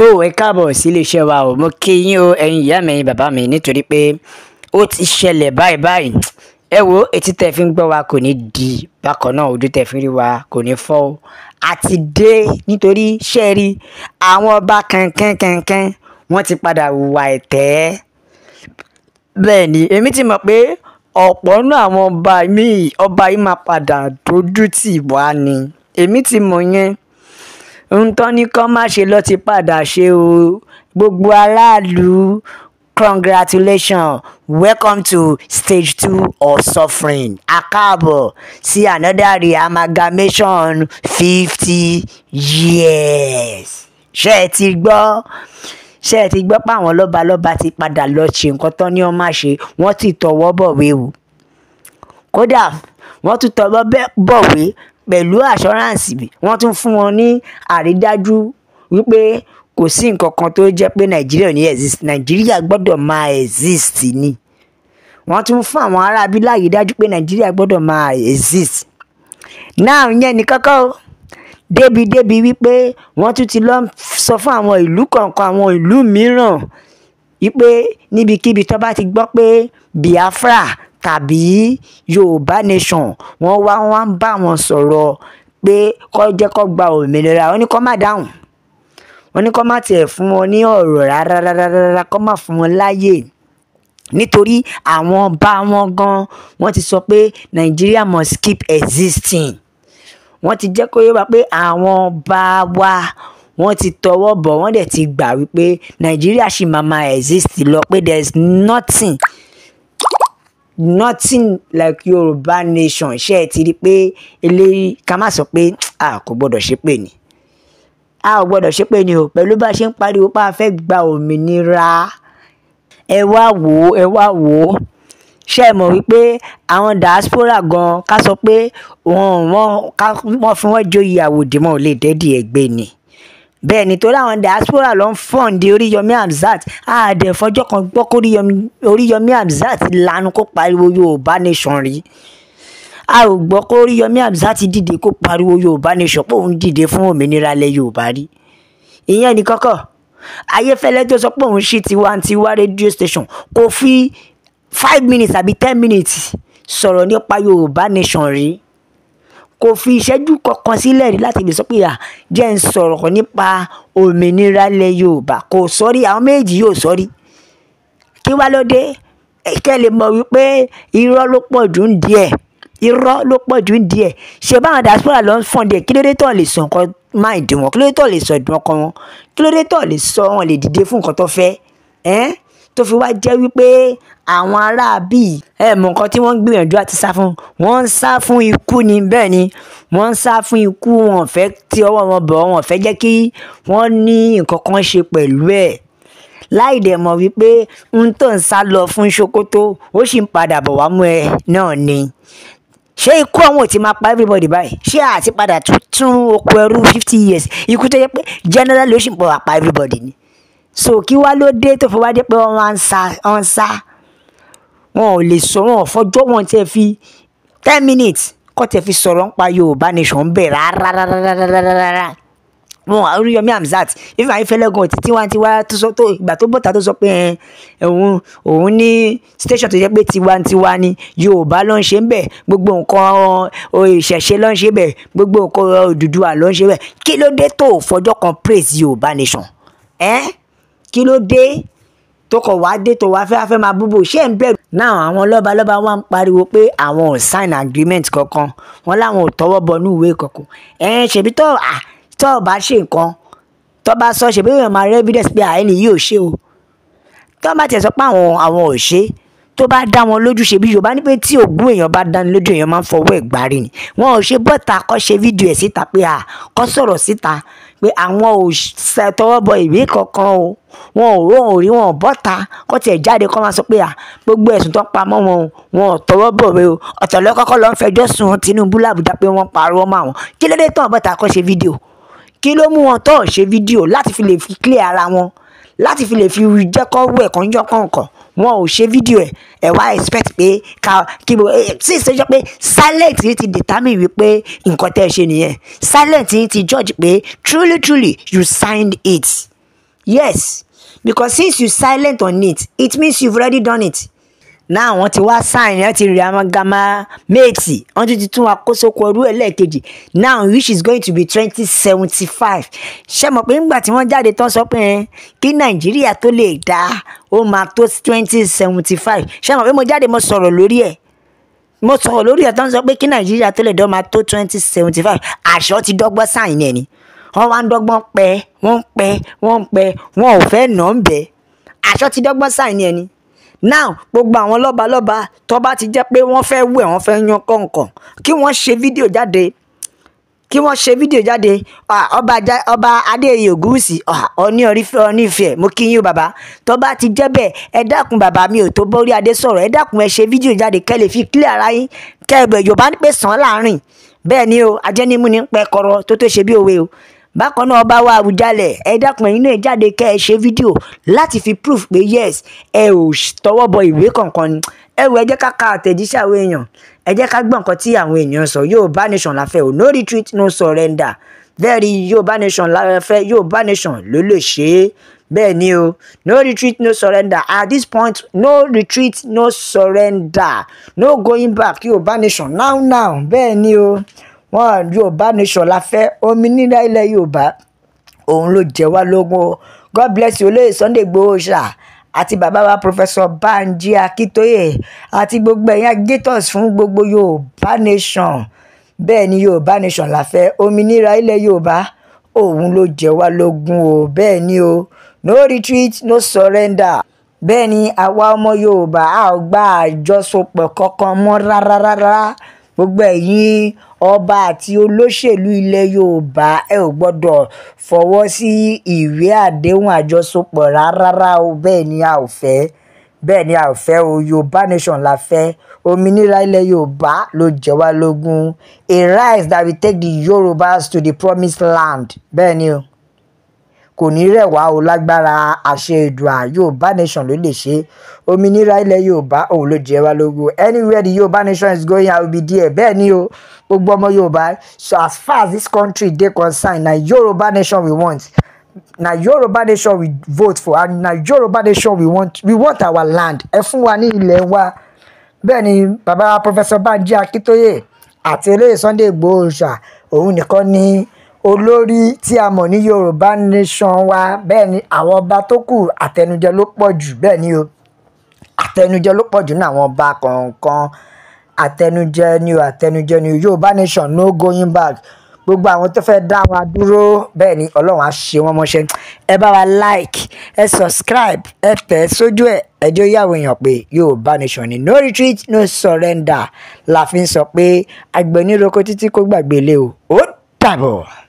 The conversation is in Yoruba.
tó ẹ káàbọ̀ sí iléeṣẹ́ wa o mo kí yín o ẹ̀yin ìyá mi ẹ̀yin bàbá mi nítorí pé ó ti ṣẹlẹ̀ báyìí ẹ wo etí tẹ́ fi ń gbọ́ wa kò ní di bákan náà ojú tẹ́ fi ń rí wa kò ní fọ́ o àti dé nítorí ṣẹ́ẹ̀rí àwọn ọba kankan wọ́n ti padà hùwà ẹ̀tẹ́ bẹ́ẹ̀ ni èmi ti mọ̀ pé ọ̀pọ̀ náà àwọn ọba yìí máa padà dojú tì wá ni èmi ti mọ̀ yẹn ohun tó ní kán má ṣe lọ ti padà ṣe o gbogbo aráàlú congratulations welcome to stage 2 of suffering akáàbọ̀ sí another re-amalgamation 50 years ṣé ẹ ti gbọ́ pé àwọn lọ́balọ́ba ti padà lọ ṣe nǹkan tán ní wọ́n má ṣe wọ́n ti tọwọ́ bọ̀wé o kódà wọ́n tún tọwọ́ bọ̀wé pẹ̀lú assurance bí wọ́n tún fún wọn ní àrídájú wípé kò sí nǹkan kan tó jẹ́ pé nàìjíríà ò ní exist nàìjíríà gbọ́dọ̀ máa exist ni wọ́n tún fún àwọn aráabí láàyè dájú pé nàìjíríà gbọ́dọ̀ máa exist náà ìyẹn ní kọ́kọ́ o débi wípé wọ́n tún ti lọ sọ fún àwọn ìlú kọ̀ọ̀kan àwọn ìlú mìíràn wípé níbikíbi tó bá ti gbọ́ pé Biafra tàbí Yorùbá nation wọ́n ń bá wọn sọ̀rọ̀ pé kó jẹ́ kó gba òmìnira wọ́n ní kó má dáhùn wọ́n ní kó má tiẹ̀ fún wọn ní ọ̀rọ̀ rárá kó má fún wọn láàyè nítorí àwọn ọba wọn gan wọ́n ti sọ pé Nigeria must keep existing wọ́n ti jẹ́ kó yé wa pé àwọn ọba wa wọ́n ti tọwọ́ bọ̀ wọ́n dẹ̀ ti gbà wípé Nigeria ṣì máa exist lọ pé there is nothing like Yorùbá nation ṣe é ti rí pé eléyìí ká má sọ pé a kò gbọ́dọ̀ ṣépè ni a ò gbọ́dọ̀ ṣépè ni o pẹ̀lú bá a ṣe ń pariwo pé a fẹ́ gba òmìnira ẹ wá wò ó ṣe mọ̀ wípé àwọn diaspora gan ká sọ pé wọ́n fi wọ́n joyè àwòdì mọ́ ò lè dẹ́dì ẹgbẹ́ ni bẹ́ẹ̀ ni torí àwọn diaspora ló ń fọ́ǹdì Oríyọmí Hamzat àdẹ̀ fọjọ́ kan gbọ́ kó Oríyọmí Hamzat lanu kó pariwo Yorùbá nation rí a ò gbọ́ kó Oríyọmí Hamzat dìde kó pariwo Yorùbá nation pé òun dìde fún òmìnira ilẹ̀ Yorùbá rí ìyẹn ní kọ́kọ́ Ayéfẹ́lẹ́ tó sọ pé òun ṣí Tiwantiwa radio station kò fi 5 minutes àbí 10 minutes sọ̀rọ̀ nípa Yorùbá nation rí kò fi ìṣẹ́jú kankan sílẹ̀ rí láti lè sọ pé jẹ́ ń sọ̀rọ̀ nípa òmìnira ilẹ̀ Yorùbá kò sọ́rí àwọn méjì yóò sọ́rí kí wá ló dé kẹ́ lè mọ̀ wípé irọ́ ló pọ̀ jù ń díẹ̀ ṣe báwọn diaspora lọ ń fọ́n díẹ̀ kí ló dé tó lè sọ nǹkan máa dì wọ́n kí ló dé tó lè sọ ìdùn ọkàn wọn kí ló dé tó lè sọ wọn lè dìde fún nǹkan tó fẹ́ tó fi wá jẹ́ wípé àwọn aráabí mọ̀ nǹkan tí wọ́n ń gbìyànjú àti sá fún wọ́n ń sá fún ikú ni bẹ́ẹ̀ ni wọ́n ń sá fún ikú wọn fẹ́ tí ọwọ́ wọn bọ̀ wọn fẹ́ jẹ́ kí wọ́n ní nǹkan kan ṣe pẹ̀lú ẹ̀ láì dẹ̀ mọ̀ wípé ń tó ń sá lọ fún Sokoto ó sì ń padà bọ̀ wá mú ẹ náà ni ṣé ikú àwọn ò ti máa pa everybody báyìí ṣé àti padà tún oko ẹrú 50 years ikú tó yẹ pé general ló sì ń pọ̀ wá pa everybody ni so kí wá ló dé tó fi wá dé pé wọ́n ń sá wọn ò lè sọ wọn fọjọ́ wọn tẹ́ fi 10 minutes kọ́ tẹ́ fi sọ̀rọ̀ nípa Yorùbá nation bẹ̀ rárá wọn Oríyọmí Hamzat ifeanyi Ayéfẹ́lẹ́ gan ti Tiwantiwa tó sọ tó ìgbà tó bọ́ta tó sọ pé òun ní station tó jẹ́ pé Tiwantiwa ni Yorùbá ló ń ṣe ń bẹ̀ gbogbo nǹkan ìṣẹ̀ṣe ló ń ṣe bẹ̀ gbogbo nǹkan Odùduwà ló ń ṣe bẹ̀ kí ló dé tó fọjọ́ kan praise Yorùbá nation kí ló dé tó kọ̀ wá dé tó wá fẹ́ máa búbò ṣé ń bẹ̀rù. náà àwọn lọ́balọ́ba wá ń pariwo pé àwọn ò sign agreement kankan wọn láwọn ò tọwọ́ bọ ní ìwé kankan ṣèbí tó bá ṣe nǹkan tó bá sọ ṣèbí èèyàn máa rí evidence pé àìní yìí ò ṣe o tó bá tiẹ̀ sọ pé àwọn ò ṣe tó bá dá wọn lójú ṣèbí Yorùbá ní pé tí ògún èèyàn bá dání lójú èèyàn máa ń fọwọ́ ẹ̀ gbárí ni wọn ò ṣe bọ́ta kọ́ ṣe fídíò ẹ̀ síta pé kọ́ sọ̀rọ̀ síta pé àwọn ò tọwọ́ bọ ìwé kankan o wọn ò rí wọn bọ́ta kọ́ tiẹ̀ jáde kọ́ máa sọ pé gbogbo ẹ̀sùn tó pamọ́ wọn ò tọwọ́ bọ̀ wé o ọ̀tọ̀ lọ́kọ́kọ́ ló ń fẹjọ́ sùn Tinubu l'Àbújá pé wọ́n parọ́ mọ́ àwọn kí ló dé tán bọ́ta kọ́ ṣe fídíò kí ló mú wọn tó ṣe fídíò láti fi lè fi clear ara wọn láti fi lè fi jẹ́ kọ́ wẹ̀ kàn yọ kọ̀ọ̀kan wọn ò ṣe fídíò ẹ̀ wá expect pé tí ìṣèjọ́ pé silent yìí ti determine wípé nǹkan tẹ́ ẹ ṣe nìyẹn silent yìí ti judge pé truly you signed it Yes, because since you silent on it, it means you've already done it. Now wọ́n ti wá sign, wọ́n ti rí amagama méètì, wọ́n ti tún wa kó sóko ọdún ẹlẹ́ẹ̀kejì now which is going to be 2075. Ṣé mọ̀ pé nígbà tí wọ́n jáde tán sọ pé kí Nàìjíríà tó lè dá ó máa tó 2075. Ṣé mọ̀ pé mo jáde mo sọ̀rọ̀ lórí ẹ̀ tán sọ pé kí Nàìjíríà tó lè dá ó máa tó 2075. Àṣọ ti dọ́gbọ́n sign ẹ̀ ni wọ́n wá ń dọ́gbọ́n pẹ́ wọ́n ò fẹ́ nà ń bẹ́ àṣọ ti dọ́gbọ́n sign ẹ̀ ni. Now gbogbo àwọn lọ́balọ́ba tó bá ti jẹ́ pé wọ́n fẹ́ wẹ̀ wọ́n fẹ́ yan kọ̀ọ̀kan kí wọ́n ṣe fídíò jáde ọba Adéyẹyè Ògúnwùsì Ọọ̀ni Ifẹ̀ mo kí yín o bàbá tó bá ti jẹ́ bẹ́ẹ̀ ẹ dákun bàbá mi ò tó bórí adé sọ̀rọ̀ ẹ dákun ẹ ṣe fídíò jáde kẹ́ lè fi clear ara yín kẹ́ ẹ bẹ̀ Yorùbá ní pé sàn láàrin bẹ́ẹ̀ ni o ajẹ́nímú ní pẹ́ kọ́rọ́ tó ṣe bí òwe o. Bákan náà ọba wa Àwùjalẹ̀ ẹ dákun ẹ̀yin náà jáde kẹ́ ẹ ṣe fídíò láti fi proof pé yes ẹ ò tọwọ́ bọ ìwé kankan ni ẹ wò ẹ jẹ́ ká ka àtẹ̀jíṣẹ́ àwọn èèyàn ẹ jẹ́ ká gbọ́ nǹkan tí àwọn èèyàn sọ. Yorùbá nation la fẹ́ o, no retreat no surrender. Bẹ́ẹ̀ ni Yorùbá nation la fẹ́, Yorùbá nation ló lè ṣe é bẹ́ẹ̀ ni o, no retreat no surrender at this point, no retreat no surrender, no going back. Yorùbá nation now bẹ́ẹ̀ ni o. Wọ́n Yorùbá nation la fẹ́, òmìnira ilẹ̀ Yorùbá òun ló jẹ wá lógún o. God bless you Oloye Sunday Igboho ṣá àti bàbá wa Professor Banji Akíntóyè àti gbogbo ẹ̀yin agitators fún gbogbo Yorùbá nation. Bẹ́ẹ̀ ni Yorùbá nation la fẹ́, òmìnira ilẹ̀ Yorùbá òun ló jẹ wá lógún o. Bẹ́ẹ̀ ni o, no retreat no surrender. Bẹ́ẹ̀ ni àwa ọmọ Yorùbá a ò gba àjọsopọ̀ kankan mọ́ rárá. Gbogbo ẹ̀yin ọba àti olóṣèlú ilẹ̀ Yorùbá ẹ ò gbọ́dọ̀ fọwọ́ sí ìwé àdéhùn àjọsopọ̀ rárá o. Bẹ́ẹ̀ ni a ò fẹ́ o. Yorùbá nation la fẹ́, òmìnira ilẹ̀ Yorùbá ló jẹ wá lógún. A rise that will take the Yorubas to the promised land. Bẹ́ẹ̀ ni o, kò ní rẹ̀ wá o lágbára àṣẹ Èdùà. Yorùbá nation ló lè ṣe, òmìnira ilẹ̀ Yorùbá òun ló jẹ wá lógún. Anywhere the Yorùbá nation is going I will be there. Bẹ́ẹ̀ ni o, gbogbo ọmọ Yorùbá, so as far as this country dey concerned na Yorùbá nation we want, na Yorùbá nation we vote for, and na Yorùbá nation we want our land. Ẹ fún wa ní ilẹ̀ wa. Bẹ́ẹ̀ ni bàbá Professor Banji Akíntóyè àti Oloye Sunday Igboho ṣá òun nìkan ni olórí tí a mọ̀ ní Yorùbá nation wa. Bẹ́ẹ̀ ni àwọn ọba tó kù àtẹnujẹ ló pọ̀ jù. Bẹ́ẹ̀ ni o, àtẹnujẹ ló pọ̀ jù ní àwọn ọba kọ̀ọ̀kan. Àtẹnujẹ ni o. Yorùbá nation no going back. Gbogbo àwọn tó fẹ́ dá wa dúró bẹ́ẹ̀ ni Ọlọ́run á ṣe wọ́n mọ́ṣẹ́. Ẹ bá wa like, ẹ subscribe, ẹ tẹ̀ sójú ẹ̀ ẹjọ́ yàwó èèyàn pé Yorùbá nation ni no retreat no surrender la fi ń sọ pé àgbẹ̀ níroko títí kó gbàgbé ilé o. Ó dàbọ̀.